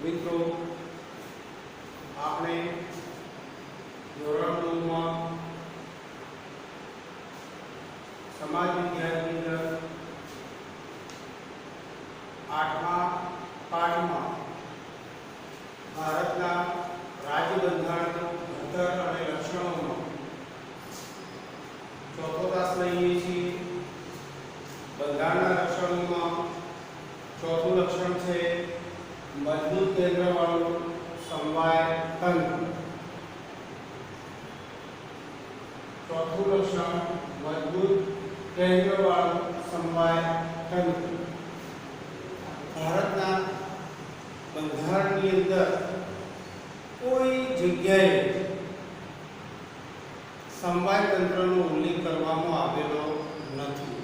મિત્રો આપણે ધોરણ 9 માં સમાજ વિજ્ઞાનની અંદર 8મા પાઠમાં ભારતના રાજ્ય બંધારણનું ઘડતર અને લક્ષણોનો ચોથો તાસ લઈએ છીએ। બંધારણના લક્ષણોમાં ચોથું લક્ષણ છે મજબૂત કેન્દ્રવાળું સમવાય તંત્ર। ચોથું લક્ષણ મજબૂત કેન્દ્રવાળું સમવાય તંત્ર। ભારતના બંધારણની અંદર કોઈ જગ્યાએ સમવાય તંત્રનો ઉલ્લેખ કરવામાં આવેલો નથી,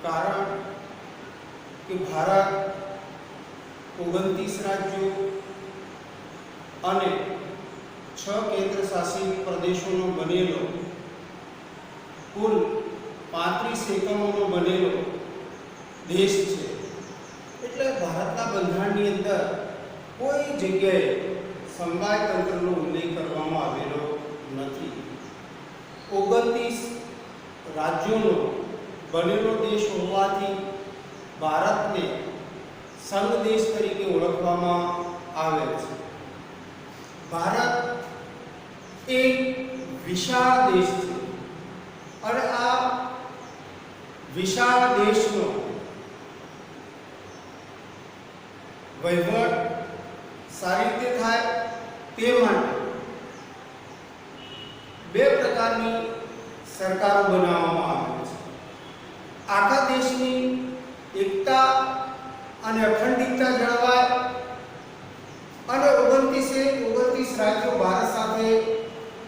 કારણ કે ભારત 29 રાજ્યો અને 6 કેન્દ્ર શાસિત પ્રદેશોનો બનેલો કુલ 35 એકમોનો બનેલો દેશ છે। એટલે ભારતના બંધારણની અંદર કોઈ જગ્યાએ સમવાય તંત્રનો ઉલ્લેખ કરવામાં આવેલો નથી। 29 રાજ્યોનો બનેલો દેશ હોવાથી ભારતને સંઘ દેશ તરીકે ઓળખવામાં આવે છે। ભારત એક વિશાળ દેશ છે અને આ વિશાળ દેશનો વહીવટ સારી રીતે થાય તે માટે બે પ્રકારની સરકારો બનાવવામાં આવે છે। આખા દેશની એકતા અને અખંડિતતા જળવાય અને 29 રાજ્યો ભારત સાથે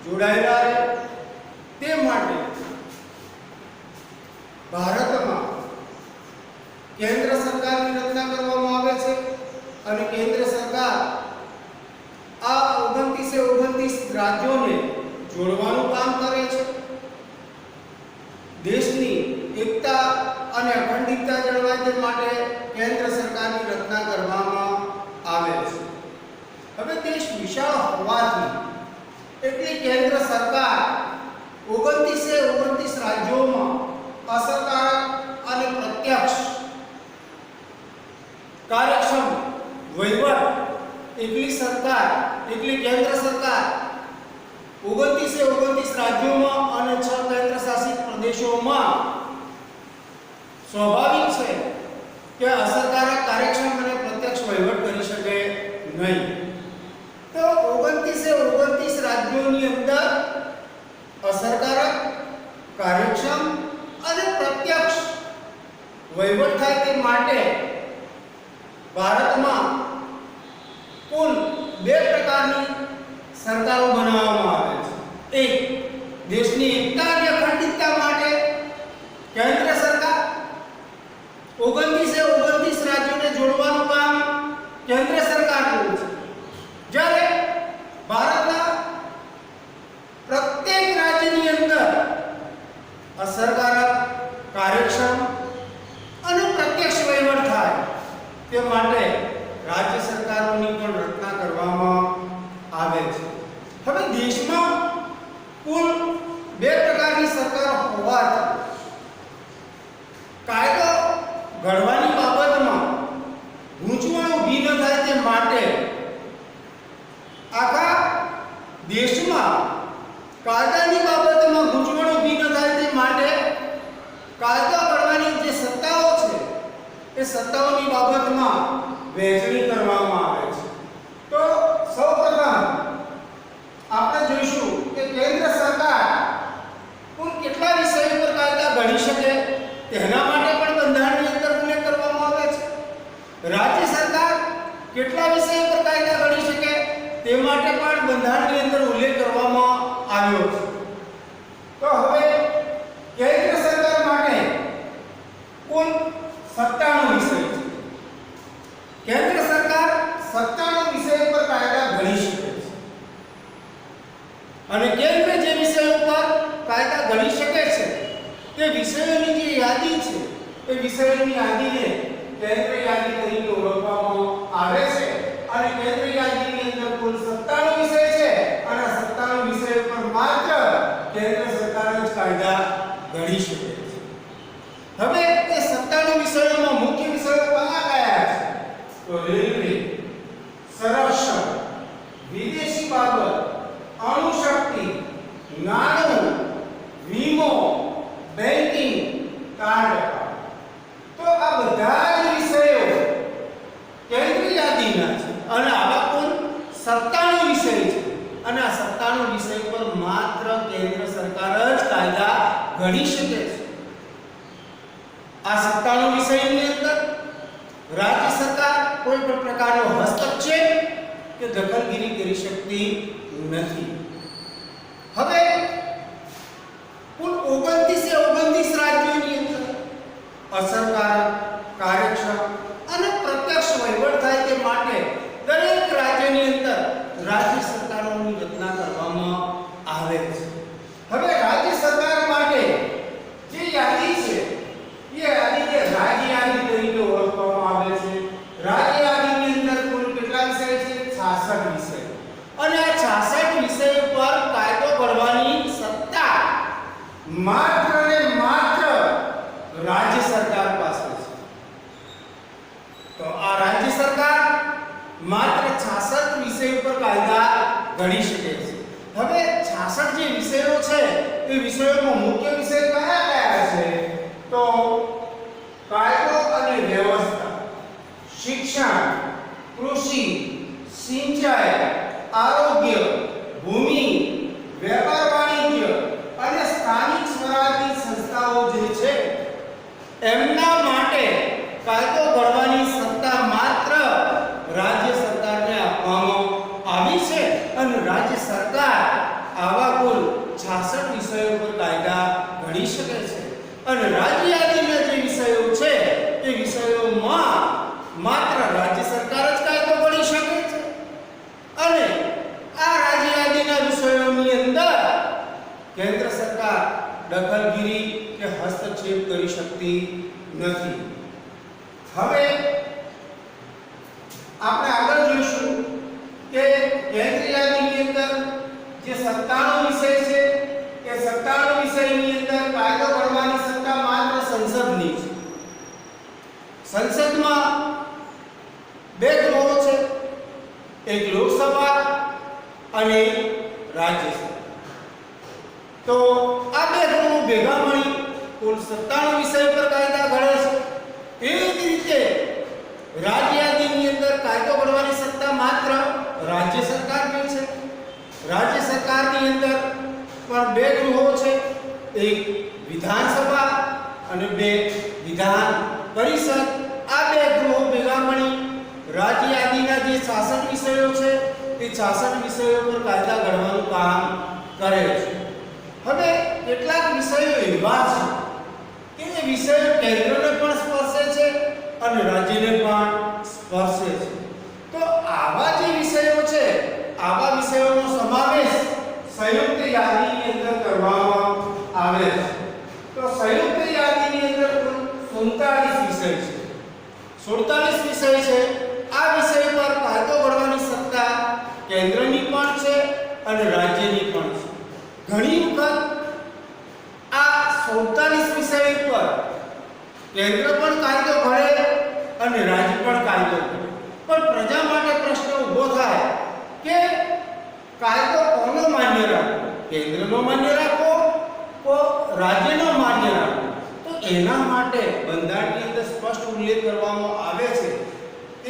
જોડાયેલા રહે તે માટે ભારતમાં કેન્દ્ર સરકારની રચના કરવામાં આવે છે અને કેન્દ્ર સરકાર આ 29 રાજ્યોને જોડવાનું કામ કરે છે। દેશની એકતા અને અખંડિતતા જળવાય તે માટે કેન્દ્ર સરકારની રચના કરવામાં આવે છે। હવે દેશ વિશાળ હોવાથી એટલે કેન્દ્ર સરકાર 29 રાજ્યોમાં અસરકારક અને પ્રત્યક્ષ કાર્યક્ષમ વહીવટ એટલી સરકાર એટલે કેન્દ્ર સરકાર 29 રાજ્યોમાં અને 6 કેન્દ્ર શાસિત પ્રદેશોમાં સ્વાભાવિક છે કે અસરકારક કાર્યક્ષમ અને પ્રત્યક્ષ વહીવટ કરી શકે નહીં। તો 29 રાજ્યોની અંદર અસરકારક કાર્યક્ષમ અને પ્રત્યક્ષ વહીવટ થાય તે માટે ભારતમાં કુલ બે પ્રકારની સરકારો બનાવવામાં આવે છે। એક દેશની એકતા અને અખંડિતતા માટે કેન્દ્ર સરકાર 29 રાજ્યોને જોડવાનું કામ કેન્દ્ર સરકારનું છે, જ્યારે ભારતના પ્રત્યેક રાજ્યની અંદર અસરકારક કાર્યક્ષમ અને પ્રત્યક્ષ વહીવટ થાય તે માટે રાજ્ય સરકારોની પણ રચના કરવામાં આવે છે। હવે દેશમાં કુલ બે પ્રકારની સરકાર હોવાથી કાયદો ઘડવાની બાબતમાં ગૂંચવણ ઊભી ન થાય તે માટે આખા દેશમાં કાયદાની બાબતમાં ગૂંચવણ ઊભી ન થાય તે માટે કાયદા ઘડવાની જે સત્તાઓ છે એ સત્તાઓની બાબતમાં વહેંચણી કરવામાં આવે છે। તો સૌપ્રથમ આપણે જોઈશું કે કેન્દ્ર સરકાર કુલ કેટલા વિષયો પર કાયદા ઘડી શકે તેના માટે પણ બંધારણની અંદર ઉલ્લેખ કરવામાં આવે છે। રાજ્ય સરકાર કેટલા વિષયો પર કાયદા ઘડી શકે તે માટે પણ બંધારણની અંદર ઉલ્લેખ કરવામાં આવ્યો છે। તો હવે કેન્દ્ર સરકાર માટે કુલ 97 વિષય છે। કેન્દ્ર સરકાર 97 વિષયો પર કાયદા ઘડી શકે છે અને કેન્દ્ર જે વિષયો પર કાયદા ઘડી શકે છે તે વિષયોની જે યાદી છે એ વિષયોની યાદીને કેન્દ્ર યાદી તરીકે ઓળખવામાં આવે છે। અને કેન્દ્ર યાદીની અંદર કુલ 97 વિષય છે અને 97 વિષય પર માત્ર કેન્દ્ર સરકાર જ કાયદા ઘડી શકે છે. હવે તે 97 વિષયોમાં મુખ્ય વિષયો કયા છે? તો રેલવે, સંરક્ષણ, વિદેશી બાબત, અણુશક્તિ, નાણું, વીમો, બેન્કિંગ, કાર્ડ. તો આ બધા જ વિષયો કેન્દ્ર યાદીના છે અને આવા કુલ 97 વિષય છે અને આ 97 વિષય પર માત્ર કેન્દ્ર સરકાર જ કાયદા ઘડી શકે છે. આ 97 વિષયની અંદર રાજ્ય સરકાર કોઈ પણ પ્રકારનો હસ્તક્ષેપ કે દખલગીરી કરી શકતી નથી. હવે કુલ 29 રાજ્યોની અંદર અસરકારક, કાર્યક્ષમ અને પ્રત્યક્ષ વહીવટ થાય તે માટે દરેક રાજ્યની અંદર રાજ્ય સરકારોની રચના કરવામાં આવે છે. હવે રાજ્ય સરકાર માટે જે યાદી છે એ યાદીને રાજ્ય યાદી તરીકે ઓળખવામાં આવે છે. રાજ્ય યાદીની અંદર કુલ કેટલા વિષય છે? 66 વિષય. અને આ 66 વિષયો પર કાયદો ઘડવાની સત્તા માત્ર ને માત્ર રાજ્ય સરકાર પાસે છે. તો આ રાજ્ય સરકાર માત્ર 66 વિષયો પર કાયદા ઘડી શકે છે. હવે 66 જે વિષયો છે એ વિષયોમાં મુખ્ય વિષય કયા છે? તો કાયદો અને વ્યવસ્થા, શિક્ષણ, કૃષિ, સિંચાઈ, આરોગ્ય, ભૂમિ, વેપાર વાણિજ્ય અને સ્થાનિક સ્વરાજની સંસ્થાઓ જે છે એમના માટે કાયદો ઘડવાની સત્તા માત્ર રાજ્ય સરકારને આપવામાં આવી છે અને રાજ્ય સરકાર આવા કુલ 66 વિષયો પર કાયદા ઘડી શકે છે. અને રાજ્ય યાદીના જે વિષયો છે એ વિષયોમાં માત્ર રાજ્ય સરકાર જ કાયદો ઘડી શકે છે અને આ રાજ્ય યાદીના વિષયોની અંદર કેન્દ્ર સરકાર દખલગીરી કે હસ્તક્ષેપ કરી શકતી નથી. હવે આપણે આગળ જોઈશું કે કેન્દ્ર યાદીની અંદર જે 97 વિષય છે એ 97 વિષયની અંદર કાયદો ઘડવાની સત્તા માત્ર સંસદની છે. સંસદમાં બે ગૃહો છે, એક લોકસભા અને રાજ્યસભા. તો આ બે ગૃહો ભેગા મળી કુલ 97 વિષય પર કાયદા ઘડે છે. એવી જ રીતે રાજ્ય યાદીની અંદર કાયદો ઘડવાની સત્તા માત્ર રાજ્ય સરકારની છે. રાજ્ય સરકારની અંદર પણ બે ગૃહો છે, એક વિધાનસભા અને બે વિધાન પરિષદ. આ બે ગૃહો ભેગા મળી રાજ્ય યાદીના જે 66 વિષયો છે એ 66 વિષયો પર કાયદા ઘડવાનું કામ કરે છે. હવે કેટલાક વિષયો એવા છે કે એ વિષયો કેન્દ્રને પણ સ્પર્શે છે અને રાજ્યને પણ સ્પર્શે છે. તો આવા જે વિષયો છે આવા વિષયોનો સમાવેશ સંયુક્ત યાદીની અંદર કરવામાં આવે છે. તો સંયુક્ત યાદીની અંદર કુલ 47 વિષય છે. 47 વિષય છે. આ વિષય પર કાયદો ઘડવાની સત્તા કેન્દ્રની પણ છે અને રાજ્યની પણ છે. ઘણી વખત આ 47 વિષયો પર કેન્દ્ર પણ કાયદો ઘડે અને રાજ્ય પણ કાયદો ઘડે. પણ પ્રજા માટે પ્રશ્ન ઊભો થાય કે કાયદો કોનો માન્ય રાખવો? કેન્દ્રનો માન્ય રાખવો કે રાજ્યનો માન્ય રાખવો? તો એના માટે બંધારણની અંદર સ્પષ્ટ ઉલ્લેખ કરવામાં આવે છે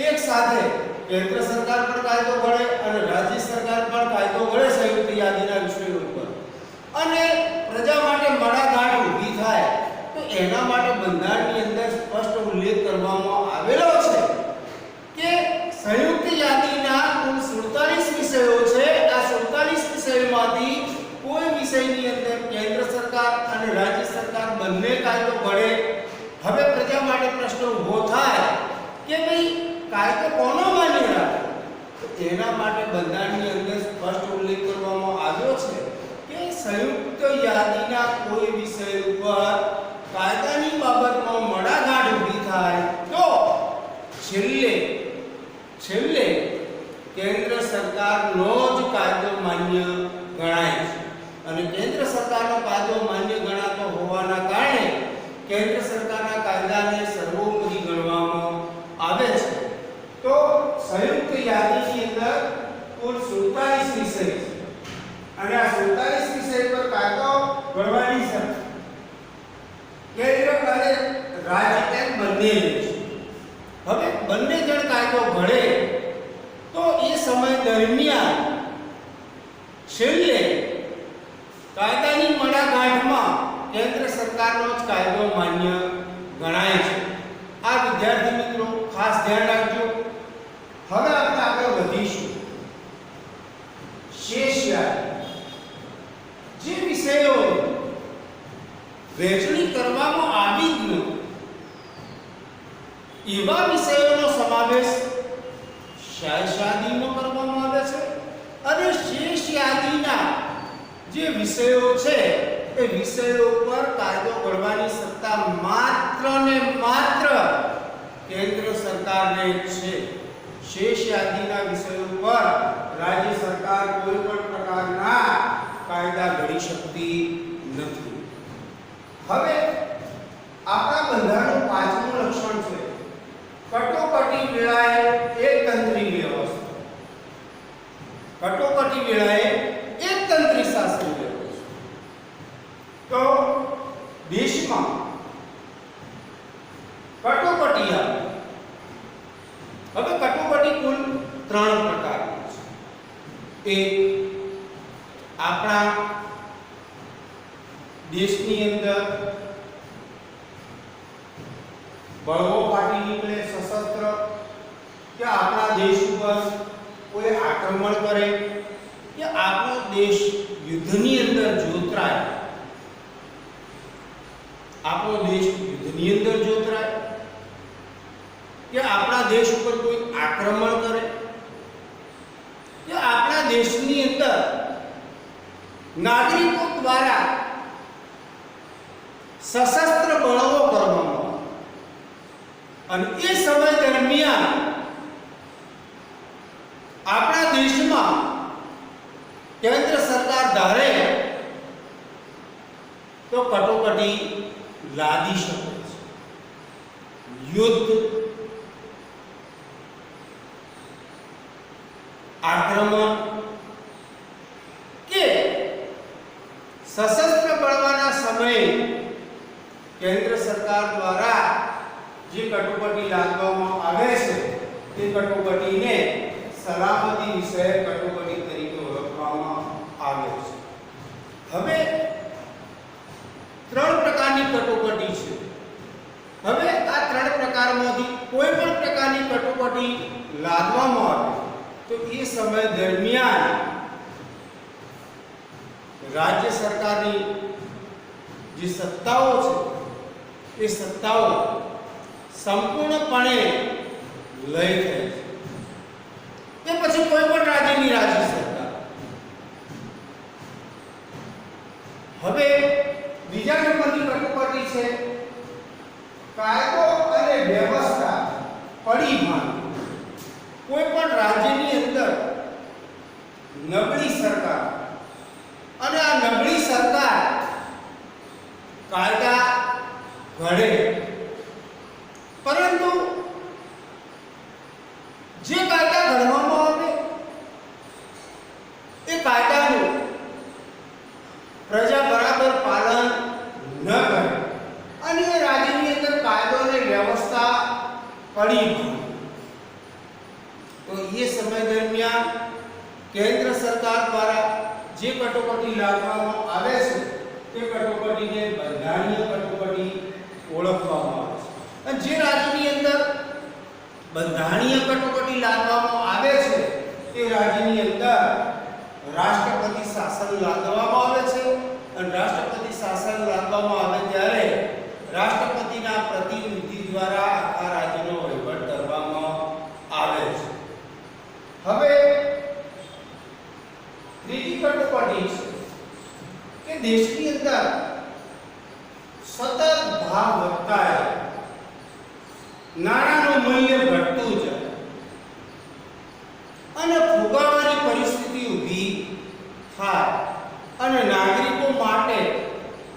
એક સાથે કેન્દ્ર સરકાર પણ કાયદો ઘડે અને રાજ્ય સરકાર પણ કાયદો ઘડે સંયુક્ત યાદીના વિષયો ઉપર અને પ્રજા માટે મડાગાંઠ ઊભી થાય તો એના માટે બંધારણની અંદર સ્પષ્ટ ઉલ્લેખ કરવામાં આવેલો છે કે સંયુક્ત યાદીના કુલ 47 વિષયો છે. આ 47 વિષયોમાંથી કોઈ વિષયની અંદર કેન્દ્ર સરકાર અને રાજ્ય સરકાર બંને કાયદો ઘડે. હવે પ્રજા માટે પ્રશ્ન ઊભો થાય કે ભાઈ કાયદો કોનો માન્ય રાખવો? તો એના માટે બંધારણની અંદર સ્પષ્ટ ઉલ્લેખ કરવામાં આવ્યો છે કે સંયુક્ત યાદીના કોઈ વિષય ઉપર કાયદાની બાબતમાં મડાગાંઠ ઊભી થાય તો છેલ્લે કેન્દ્ર સરકારનો જ કાયદો માન્ય ગણાય છે અને કેન્દ્ર સરકારનો કાયદો માન્ય ગણાતો હોવાના કારણે કેન્દ્ર સરકારના કાયદાને સર્વોપરી ગણવામાં આવે છે. તો સંયુક્ત યાદીની અંદર કુલ 47 વિષય છે અને આ 47 વિષય પર કાયદો ઘડવાની છે કેન્દ્ર અને રાજ્ય એમ બંને છે. હવે બંને જણ કાયદો ઘડે તો એ સમય દરમિયાન છેલ્લે કાયદાની મડાગાંઠમાં કેન્દ્ર સરકારનો જ કાયદો માન્ય ગણાય છે. આ વિદ્યાર્થી મિત્રો ખાસ ધ્યાન રાખજો. હવે આપણે આગળ વધીશું. શેષ યાદી જે વિષયો વહેંચણી કરવામાં આવી જ નથી એવા વિષયોનો સમાવેશ શેષ યાદીમાં કરવામાં આવે છે અને શેષ યાદીના જે વિષયો છે એ વિષયો પર કાયદો ઘડવાની સત્તા માત્ર ને માત્ર કેન્દ્ર સરકારને છે. શેષ યાદીના વિષયો પર રાજ્ય સરકાર કોઈ પણ પ્રકારના કાયદા ઘડી શકતી નથી. હવે આપણા બંધારણનું પાંચમું લક્ષણ છે કટોકટી વેળાએ એકતંત્રી વ્યવસ્થા. કટોકટી વેળાએ એકતંત્રી શાસન વ્યવસ્થા. તો દેશમાં કટોકટી આવે. હવે કટોકટી કુલ 3 પ્રકારની છે. એક આપણા દેશની અંદર બળવો ફાટી નીકળે સશસ્ત્ર કે આપણા દેશ ઉપર કોઈ આક્રમણ કરે કે આપણો દેશ યુદ્ધની અંદર જોતરાય. આપણો દેશ યુદ્ધની અંદર જોતરાય કે આપણા દેશ ઉપર કોઈ આક્રમણ કરે કે આપણા દેશની અંદર નાગરિકો દ્વારા સશસ્ત્ર બળવો કરવામાં અને એ સમય દરમિયાન આપણા દેશમાં કેન્દ્ર સરકાર ધારે તો કટોકટી લાદી શકે છે. યુદ્ધ, આક્રમણ કે સશસ્ત્ર બળવાના સમયે કેન્દ્ર સરકાર દ્વારા જે કટોકટી લાદવામાં આવે છે તે કટોકટીને સલામતી વિષયક કટોકટી તરીકે ઓળખવામાં આવે છે. હવે 3 પ્રકારની કટોકટી છે. હવે આ 3 પ્રકારમાંથી કોઈ પણ પ્રકારની કટોકટી લાદવામાં આવે તો એ સમય દરમિયાન રાજ્ય સરકારની જે સત્તાઓ છે એ સત્તાઓ સંપૂર્ણપણે લય થાય છે. તે પછી કોઈ પણ રાજ્યની રાજ્ય સરકાર. હવે બીજા નંબરની કટોકટી છે કાયદો અને વ્યવસ્થા પડી ભાંગવી. કોઈ પણ રાજ્યની અંદર નબળી સરકાર અને આ નબળી સરકાર કાયદા ઘડે પરંતુ જે કાયદા ઘડવામાં આવે એ કાયદાનું પ્રજા બરાબર પાલન ન કરે અને એ રાજ્યની અંદર કાયદો અને વ્યવસ્થા પડી ભાંગે તો એ સમય દરમિયાન કેન્દ્ર સરકાર દ્વારા જે કટોકટી લાદવામાં આવે છે તે કટોકટીને બંધારણીય કટોકટી ઓળખવામાં આવે છે. અને જે રાજ્યની અંદર બંધારણીય કટોકટી લાદવામાં આવે છે તે રાજ્યની અંદર રાષ્ટ્રપતિ શાસન લાદવામાં આવે છે અને રાષ્ટ્રપતિ શાસન લાદવામાં આવે ત્યારે રાષ્ટ્રપતિના પ્રતિનિધિ દ્વારા આખા રાજ્યનો વહીવટ કરવામાં આવે છે. હવે ત્રીજી કટોકટી છે કે દેશની અંદર સતત ભાવ વધતા જાય, નાણાંનું મૂલ્ય ઘટતું જાય અને થાય અને નાગરિકો માટે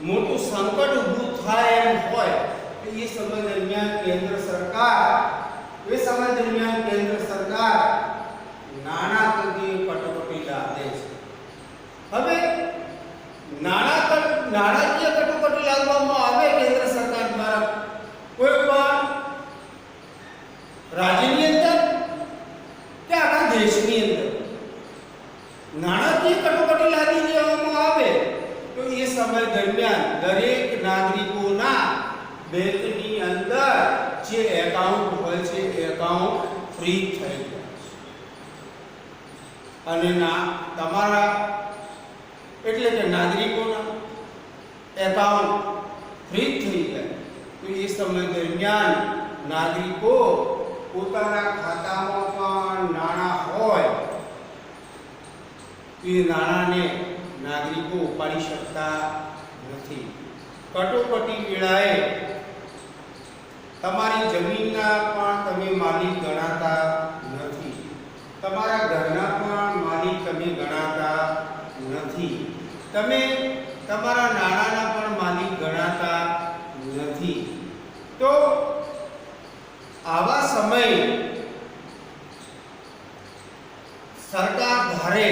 મોટું સંકટ ઊભું થાય એમ હોય તો એ સમય દરમિયાન કેન્દ્ર સરકાર નાણાકીય કટોકટી લાદે છે. હવે નાણાકીય કટોકટી લાદવામાં આવે કેન્દ્ર સરકાર દ્વારા કોઈ પણ રાજ્યની અંદર કે આખા દેશની અંદર નાણાકીય કટોકટી લાદી દેવામાં આવે તો એ સમય દરમિયાન દરેક નાગરિકોના બેંકની અંદર જે એકાઉન્ટ હોય છે એ એકાઉન્ટ ફ્રી થઈ જાય અને તમારા એટલે કે નાગરિકોના એકાઉન્ટ ફ્રી થઈ જાય તો એ સમય દરમિયાન નાગરિકો પોતાના ખાતામાં પણ નાણાં હોય તો એ નાણાંને નાગરિકો ઉપાડી શકતા નથી. કટોકટી વેળાએ તમારી જમીનના પણ તમે માલિક ગણાતા નથી, તમારા ઘરના પણ માલિક તમે ગણાતા નથી, તમે તમારા નાણાંના પણ માલિક ગણાતા નથી. તો આવા સમયે સરકાર ધારે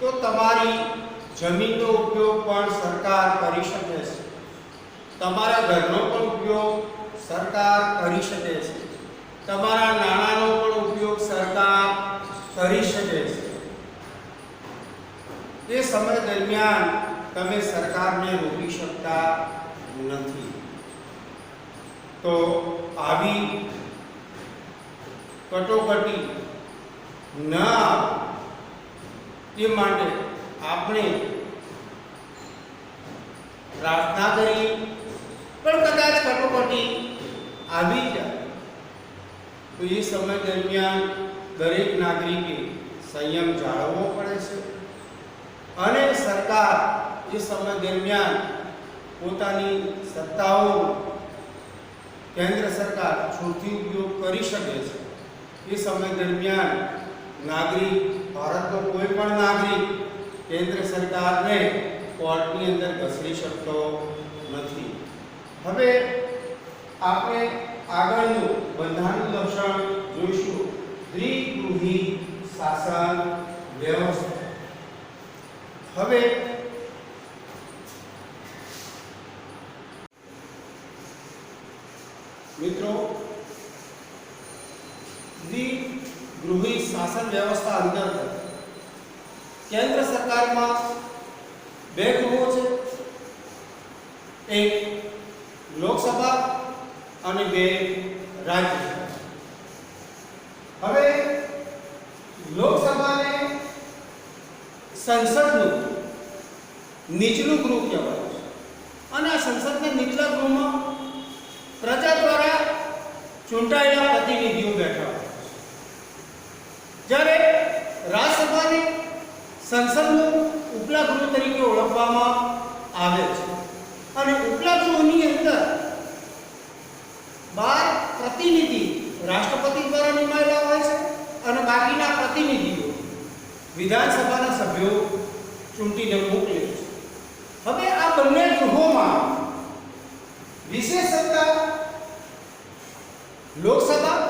તો તમારી જમીનનો ઉપયોગ પણ સરકાર કરી શકે છે, તમારા ઘરનો પણ ઉપયોગ સરકાર કરી શકે છે, તમારા નાણાંનો પણ ઉપયોગ સરકાર કરી શકે છે. તે સમય દરમિયાન તમે સરકારને રોકી શકતા નથી. તો આવી કટોકટી ન આવે તે માટે આપણે પ્રાર્થના કરી પણ કદાચ કટોકટી આવી જાય તો એ સમય દરમિયાન દરેક નાગરિકે સંયમ જાળવવો પડે છે અને સરકાર એ સમય દરમિયાન પોતાની સત્તાઓ કેન્દ્ર સરકાર છૂટથી ઉપયોગ કરી શકે છે. એ સમય દરમિયાન નાગરિક ભારતનો કોઈ પણ નાગરિક કેન્દ્ર સરકારને કોર્ટની અંદર ઘસડી શકતો નથી. હવે આપણે આગળનું બંધારણનું લક્ષણ જોઈશું, દ્વિગૃહી શાસન વ્યવસ્થા. હવે મિત્રો, દ્વિગૃહી શાસન વ્યવસ્થા અંતર્ગત કેન્દ્ર સરકારમાં બે ગૃહો છે, એક લોકસભા અને બે રાજ્યસભા. હવે લોકસભાને સંસદનું નીચલું ગૃહ કહેવાય છે અને આ સંસદના નીચલા ગૃહમાં પ્રજા દ્વારા ચૂંટાયેલા પ્રતિનિધિઓ બેઠા હોય છે, જ્યારે રાજ્યસભાને સંસદનું ઉપલા ગૃહ તરીકે ઓળખવામાં આવે છે અને ઉપલા ગૃહની અંદર 12 પ્રતિનિધિ રાષ્ટ્રપતિ દ્વારા નિમાયેલા હોય છે અને બાકીના પ્રતિનિધિઓ વિધાનસભાના સભ્યો ચૂંટીને મોકલે છે. હવે આ બંને ગૃહોમાં વિશેષ સત્તા લોકસભા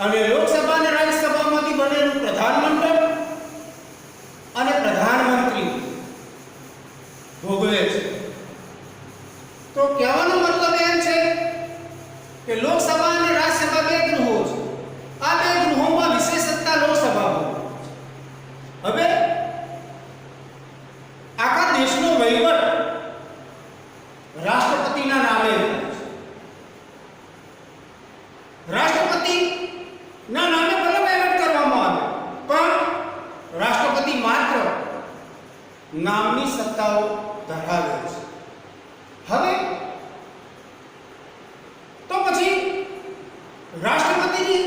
અને લોકસભા અને રાજ્યસભામાંથી બનેલું પ્રધાનમંડળ અને પ્રધાનમંત્રી ભોગવે છે. તો કહેવાનો મતલબ એમ છે કે લોકસભા અને રાજ્યસભા બે ગૃહો છે, આ બે ગૃહોમાં વિશેષ સત્તા લોકસભા ભોગવે છે. હવે આખા દેશનો વહીવટ રાષ્ટ્રપતિના નામે થાય છે. રાષ્ટ્રપતિના નામે ભલે વહીવટ કરવામાં આવે પણ રાષ્ટ્રપતિ માત્ર નામની સત્તાઓ ધરાવે છે. હવે તો પછી રાષ્ટ્રપતિની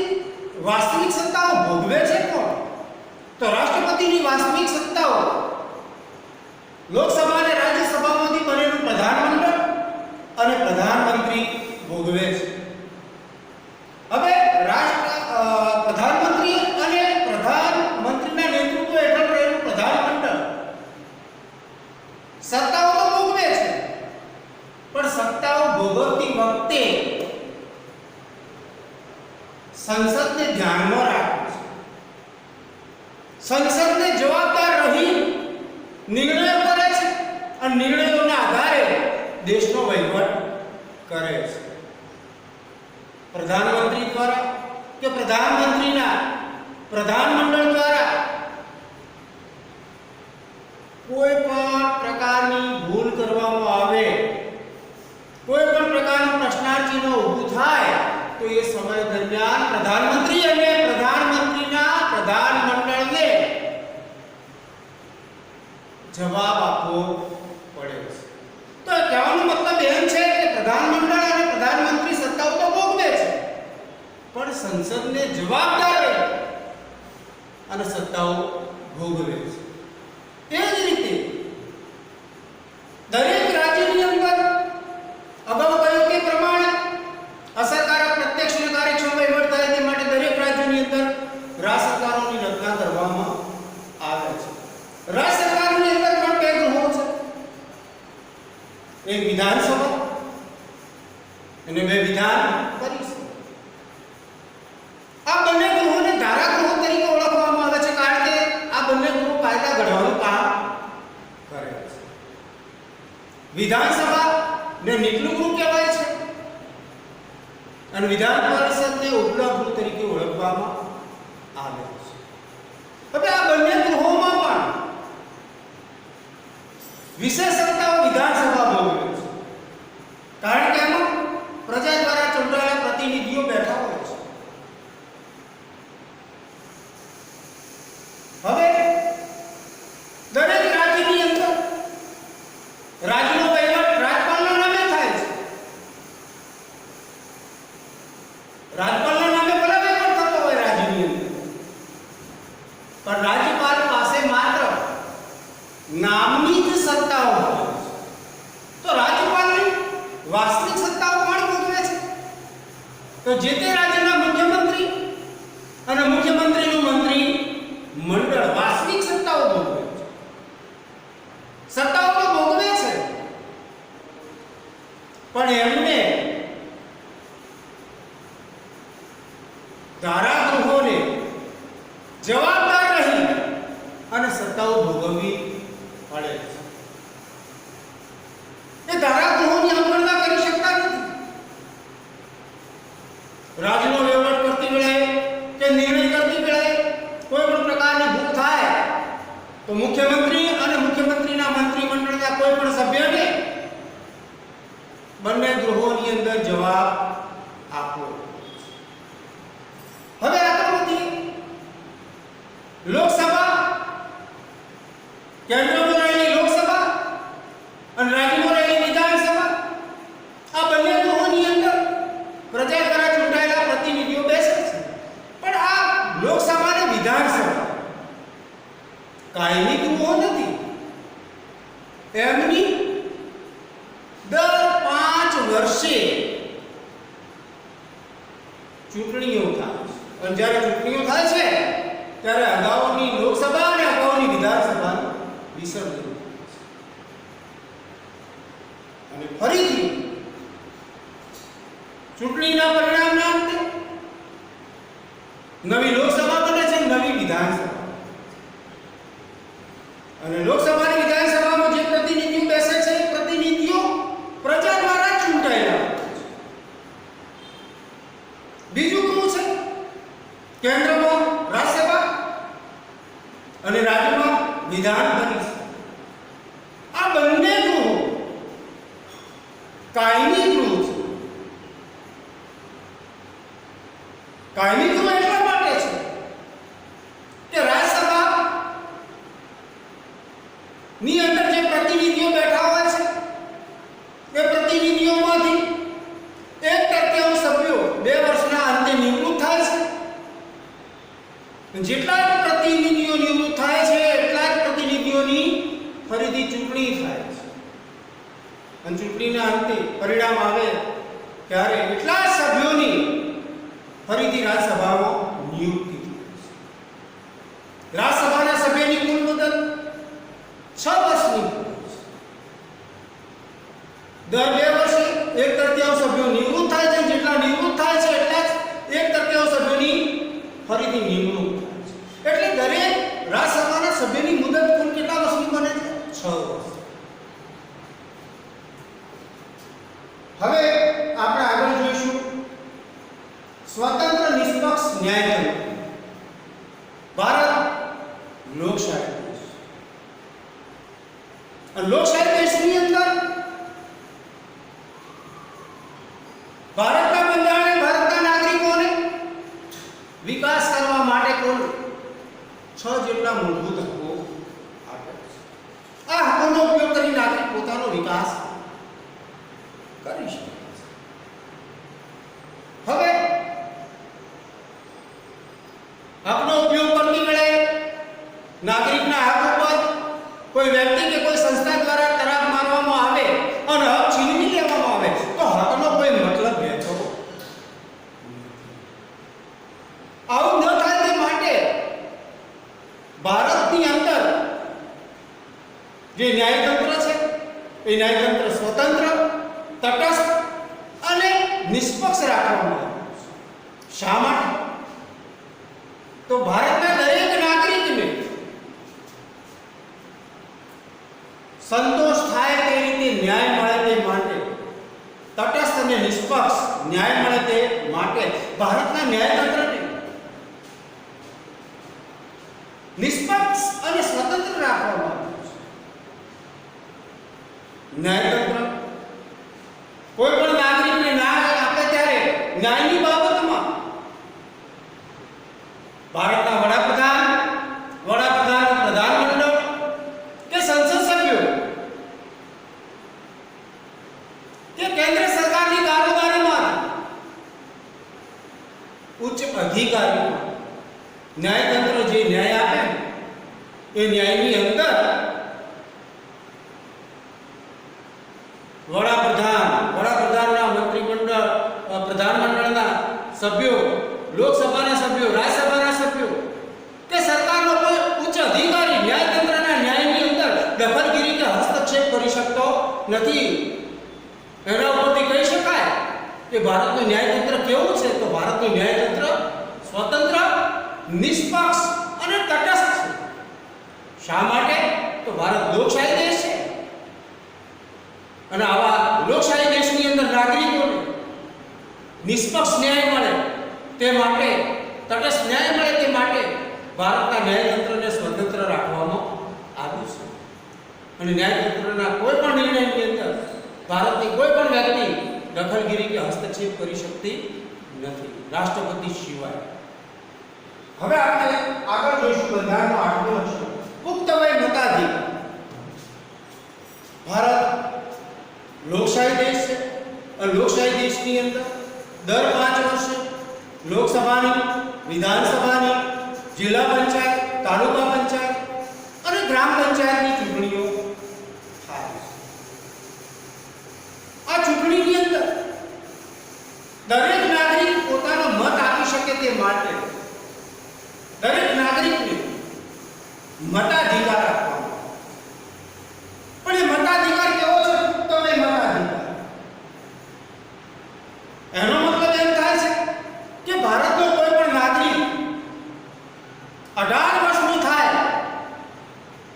વાસ્તવિક સત્તાઓ ભોગવે છે કોણ? તો રાષ્ટ્રપતિની વાસ્તવિક સત્તાઓ લોકસભા અને રાજ્યસભામાંથી બનેલું પ્રધાનમંડળ અને પ્રધાનમંત્રી ભોગવે છે. હવે પ્રધાનમંત્રી અને પ્રધાનમંત્રીના નેતૃત્વ હેઠળ સંસદને ધ્યાનમાં રાખે છે, સંસદને જવાબદાર રહી નિર્ણયો કરે છે અને નિર્ણયોના આધારે દેશનો વહીવટ કરે છે. પ્રધાનમંત્રી દ્વારા કે પ્રધાનમંત્રીના પ્રધાનમંડળ દ્વારા કોઈ પણ પ્રકારની ભૂલ કરવામાં આવે, કોઈ પણ પ્રકારનું પ્રશ્નાર્થચિહ્ન ઊભું થાય તો એ સમય દરમિયાન પ્રધાનમંત્રી અને પ્રધાનમંત્રીના પ્રધાનમંડળને જવાબ આપવો પડે છે. તો કહેવાનો મતલબ એમ છે કે પ્રધાનમંડળ અને પ્રધાનમંત્રી સત્તાઓ તો ભોગવે છે, પણ સંસદને જવાબદાર રહે અને સત્તાઓ ભોગવે છે. એ જ રીતે દરેક રાજ્યની અંદર અગાઉ કહ્યું તે પ્રમાણે અસરકારક, પ્રત્યક્ષ અને કાર્યક્ષમ વહીવટ થાય તે માટે દરેક રાજ્યની અંદર રાજ્ય સરકારોની રચના કરવામાં આવે છે. રાજ્ય સરકારની અંદર પણ બે ગૃહો છે, એક વિધાનસભા અને બે વિધાન પરિષદ. આ બંને ગૃહોને ધારાગૃહો તરીકે ઓળખવામાં આવે છે, કારણ કે આ બંને ગૃહો કાયદા ઘડવાનું કામ કરે છે. વિધાનસભા ને નીચલું ગૃહ કહેવાય છે અને વિધાન પરિષદને ઉપલા ગૃહ તરીકે ઓળખવામાં આવે છે. હવે આ બંને ગૃહોમાં પણ વિશેષ સત્તાઓ વિધાનસભા ભોગવે છે, કારણ કે એમાં પ્રજા દ્વારા ચૂંટાયેલા પ્રતિનિધિઓ બેઠા હોય છે. હવે દરેક રાજ્યની અંદર રાજ્યનો વહીવટ રાજ્યપાલના નામે થાય છે. રાજ્યપાલના નામે ભલે વહીવટ થતો હોય રાજ્યની અંદર, પણ રાજ્યપાલ પાસે માત્ર નામની જ સત્તાઓ હોય છે. તો રાજ્યપાલની વાસ્તવિક સત્તાઓ કોણ ભોગવે છે? તો જે તે રાજ્યના મુખ્યમંત્રી અને મુખ્યમંત્રીનું મંત્રી મંડળ વાસ્તવિક સત્તાઓ ભોગવે છે. સત્તાઓ તો ભોગવે છે, પણ એમને ધારાગૃહોને જવાબદાર રહી અને સત્તાઓ ભોગવવી પડે છે. એ ધારાગૃહોની અવગણના કરી શકતા નથી. રાજ્યનો વહીવટ કરતી વેળાએ કે નિર્ણય કરતી વેળાએ કોઈ પણ પ્રકારની ભૂલ થાય તો મુખ્યમંત્રી અને મુખ્યમંત્રીના મંત્રીમંડળના કોઈ પણ સભ્યને બંને ગૃહોની અંદર જવાબ આપવો. હવે આગળ વધીએ. લોકસભા, કેન્દ્રમાં રહેલી લોકસભા અને રાજ્યમાં રહેલી વિધાનસભા, આ બંને ગૃહોની અંદર પ્રજા દ્વારા ચૂંટાયેલા પ્રતિનિધિઓ બેસે છે. પણ આ લોકસભા અને વિધાનસભા કાયમી ગૃહો નથી. એમની દર 5 વર્ષે ચૂંટણીઓ થાય છે. અને જ્યારે ચૂંટણીઓ થાય છે ત્યારે અગાઉની લોકસભા અને અગાઉની વિધાનસભાનું વિસર્જન થાય છે અને ફરીથી ચૂંટણીના પરિણામના અંતે નવી લોકસભા બને છે, નવી વિધાનસભા. અને લોકસભા અને વિધાનસભામાં જે પ્રતિનિધિઓ બેસે છે એ પ્રતિનિધિઓ પ્રજા દ્વારા ચૂંટાયેલા હોય છે. બીજું શું છે? કેન્દ્રમાં રાજ્યસભા અને રાજ્યમાં વિધાન પરિષદ. આ બંને ગૃહો કાયમી ગૃહ છે. કાયમી ગૃહ એટલા માટે છે કે રાજ્યસભા ની અંદર જે પ્રતિનિધિઓ બેઠા હોય છે એ પ્રતિનિધિઓમાંથી 1/3 સભ્યો 2 વર્ષના અંતે નિવૃત્ત થાય છે. જેટલા પ્રતિનિધિઓ નિવૃત્ત થાય છે એટલા જ પ્રતિનિધિઓની ફરીથી ચૂંટણી થાય છે અને ચૂંટણીના અંતે પરિણામ આવે ત્યારે એટલા સભ્યોની ફરીથી રાજ્યસભામાં નિયુક્તિ થાય છે. રાજ્યસભાના સભ્યની કુલ મુદત 6 વર્ષની હોય છે. દર 2 વર્ષે 1/3 સભ્યો નિવૃત્ત થાય છે. જેટલા નિવૃત્ત થાય છે એટલા જ 1/3 સભ્યોની ફરીથી નિમણૂક થાય છે. એટલે દરેક રાજ્યસભાના સભ્યની મુદત કુલ કેટલા વર્ષની બને છે? 6 વર્ષ. હવે આપણે આગળ જોઈશું સ્વતંત્ર નિષ્પક્ષ ન્યાયતંત્ર. ભારત લોકશાહી દેશ. અને લોકશાહી દેશની અંદર ભારતના બંધારણે ભારતના નાગરિકોને વિકાસ કરવા માટે કુલ 6 જેટલા મૂળભૂત હકો આપે છે. આ હકોનો ઉપયોગ કરી નાગરિક પોતાનો વિકાસ કરી શકે છે. હવે હકનો ઉપયોગ કરતી વેળે નાગરિકના હક ઉપર કોઈ વ્યક્તિ કે કોઈ સંસ્થા દ્વારા તરાપ મારવામાં આવે અને હક છીનવી લેવામાં આવે તો હકનો કોઈ મતલબ રહેતો નથી. આવું ન થાય તે માટે ભારતની અંદર જે ન્યાયતંત્ર છે એ ન્યાયતંત્ર સ્વતંત્ર, તટસ્થ અને નિષ્પક્ષ રાખવામાં આવે છે. શા માટે? તો ભારતના દરેક નાગરિકને સંતોષ થાય તે રીતે ન્યાય મળે તે માટે, તટસ્થ અને નિષ્પક્ષ ન્યાય મળે તે માટે ભારતના ન્યાયતંત્રને નિષ્પક્ષ અને સ્વતંત્ર રાખવામાં આવે છે. ન્યાયતંત્ર કોઈ પણ નાગરિકને ન્યાય આપે ત્યારે ન્યાયની બાબતમાં ભારતના વડાપ્રધાન, પ્રધાનમંડળ કે સંસદ સભ્યો કે કેન્દ્ર સરકારની કારોબારીમાં ઉચ્ચ અધિકારીઓ ન્યાયતંત્ર જે ન્યાય આપે એ ન્યાયની અંદર વડાપ્રધાનના મંત્રીમંડળ, પ્રધાનમંડળના સભ્યો, લોકસભાના સભ્યો, રાજ્યસભાના સભ્યો કે સરકારનો કોઈ ઉચ્ચ અધિકારી ન્યાયતંત્રના ન્યાયની અંદર દખલગીરી કે હસ્તક્ષેપ કરી શકતો નથી. એના ઉપરથી કહી શકાય કે ભારતનું ન્યાયતંત્ર કેવું છે? તો ભારતનું ન્યાયતંત્ર સ્વતંત્ર, નિષ્પક્ષ અને તટસ્થ છે. શા માટે? તો ભારત લોકશાહી દેશ છે અને આવા લોકશાહી દેશની અંદર નાગરિકોને નિષ્પક્ષ ન્યાય મળે તે માટે, તટસ્થ ન્યાય મળે તે માટે ભારતના ન્યાયતંત્રને સ્વતંત્ર રાખવામાં આવ્યું છે. અને ન્યાયતંત્રના કોઈ પણ નિર્ણયની અંદર ભારતની કોઈ પણ વ્યક્તિ દખલગીરી કે હસ્તક્ષેપ કરી શકતી નથી, રાષ્ટ્રપતિ સિવાય. હવે આપણે આગળ જોઈશું બંધારણનો 8મો લક્ષણ, પુખ્ત વય મતાધિકાર. ભારત લોકશાહી દેશ છે અને લોકશાહી દેશની અંદર દર 5 વર્ષે લોકસભાની, વિધાનસભાની, જિલ્લા પંચાયત, તાલુકા પંચાયત અને ગ્રામ પંચાયતની ચૂંટણીઓ થાય છે. આ ચૂંટણીની અંદર દરેક નાગરિક પોતાનો મત આપી શકે તે માટે દરેક નાગરિકને મતાધિકાર આપવામાં આવે. પણ એ મતાધિકાર કેવો છે? પુખ્ત વય મતાધિકાર. એનો મતલબ એમ થાય છે કે ભારતનો કોઈ પણ નાગરિક 18 વર્ષનો થાય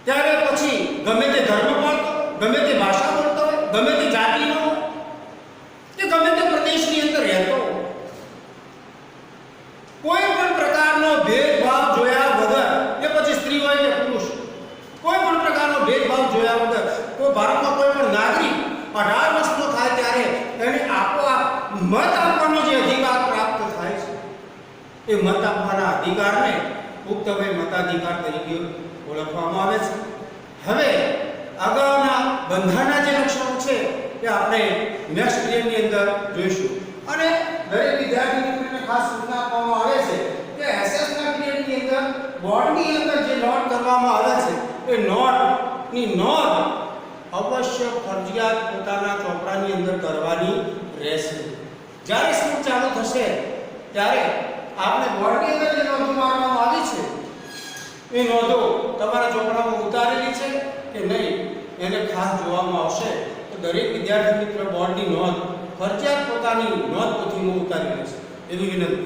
ત્યારે પછી ગમે તે ધર્મ પાળતો, ગમે તે ભાષા બોલતો હોય, ગમે તે જાતિનો હોય કે ગમે તે પ્રદેશની અંદર રહેતો હોય, કોઈ પણ પ્રકારનો ભેદભાવ જોયા વગર, કે પછી સ્ત્રી હોય કે પુરુષ, કોઈ પણ પ્રકારનો ભેદભાવ જોયા વગર કોઈ ભારતનો કોઈ પણ નાગરિક 18 વર્ષનો થાય ત્યારે એને આપોઆપ મત આપવાનો જે અધિકાર પ્રાપ્ત થાય છે એ મત આપવાના અધિકારને પુખ્ત વય મતાધિકાર તરીકે ઓળખવામાં આવે છે. હવે અગાઉના બંધારણના જે લક્ષણો છે એ આપણે નેક્સ્ટ પીરિયડની અંદર જોઈશું. અને દરેક વિદ્યાર્થી મિત્રોને ખાસ સૂચના આપવામાં આવે છે કે એસએસના પીરિયડની અંદર બોર્ડની અંદર જે નોટ કરવામાં આવે છે એ નોટની નોંધ અવશ્ય ફરજિયાત પોતાના ચોપડાની અંદર કરવાની રહેશે. જ્યારે સ્કૂલ ચાલુ થશે ત્યારે આપણે બોર્ડની અંદર જે નોંધો મારવામાં આવી છે એ નોંધો તમારા ચોપડામાં ઉતારેલી છે કે નહીં એને ખાસ જોવામાં આવશે. તો દરેક વિદ્યાર્થી મિત્ર બોર્ડની નોંધ ફરજિયાત પોતાની નોંધ પોથીમાં ઉતારી લેશે એવી વિનંતી.